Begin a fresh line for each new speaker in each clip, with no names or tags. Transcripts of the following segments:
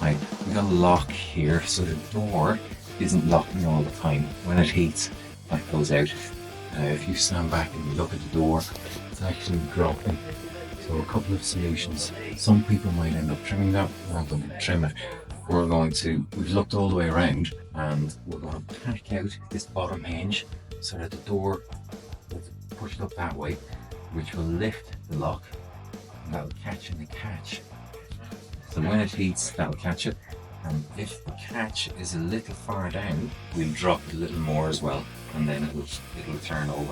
Hi, we got a lock here so the door isn't locking all the time. When it heats, that goes out. If you stand back and you look at the door, it's actually dropping. So a couple of solutions. Some people might end up trimming that. We're not going to trim it. We've looked all the way around and we're going to pack out this bottom hinge so that the door will push it up that way, which will lift the lock and that'll catch in the catch. So when it heats, that'll catch it. And if the catch is a little far down, we'll drop it a little more as well, and then it'll turn over.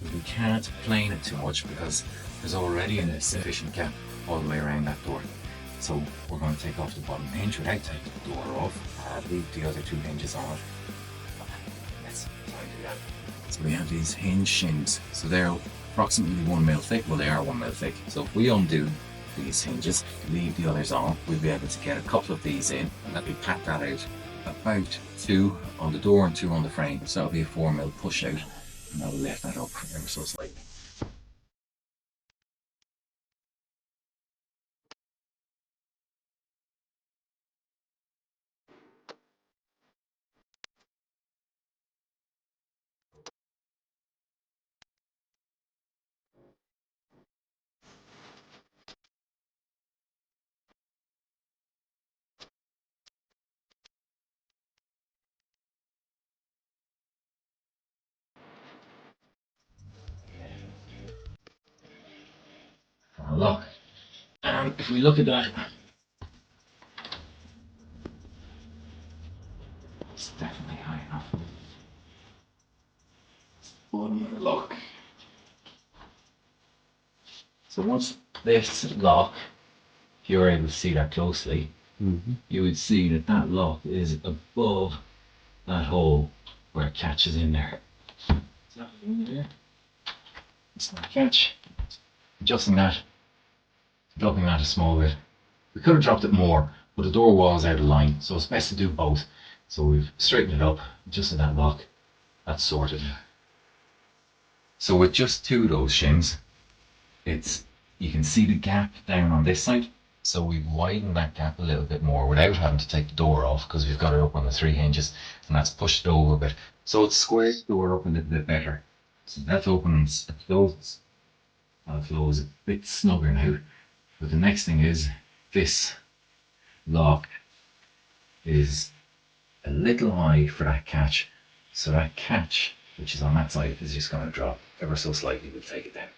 But we can't plane it too much because there's already a sufficient gap all the way around that door. So we're going to take off the bottom hinge without taking the door off, leave the other two hinges on it. Let's try and do that. So we have these hinge shims. So they're approximately 1 mil thick. Well, they are 1 mil thick. So if we undo these hinges, leave the others on, we'll be able to get a couple of these in, and let me pat that out. About 2 on the door and 2 on the frame, so that'll be a 4 mil push out, and that'll lift that up ever so slightly. Look, and if we look at that, it's definitely high enough. Bottom of the lock. So once this lock, if you're able to see that closely, you would see that that lock is above that hole where it catches in there. Is that in there? It's not a catch. Adjusting that, dropping that a small bit. We could have dropped it more, but the door was out of line, so it's best to do both. So we've straightened it up, adjusted that lock, that's sorted. So with just 2 of those shims, you can see the gap down on this side. So we've widened that gap a little bit more without having to take the door off, because we've got it up on the 3 hinges, and that's pushed it over a bit. So it's squared the door up a little bit better. So that's open and it closes. That'll close a bit snugger now. But the next thing is, this lock is a little high for that catch. So that catch, which is on that side, is just going to drop ever so slightly. We'll take it down.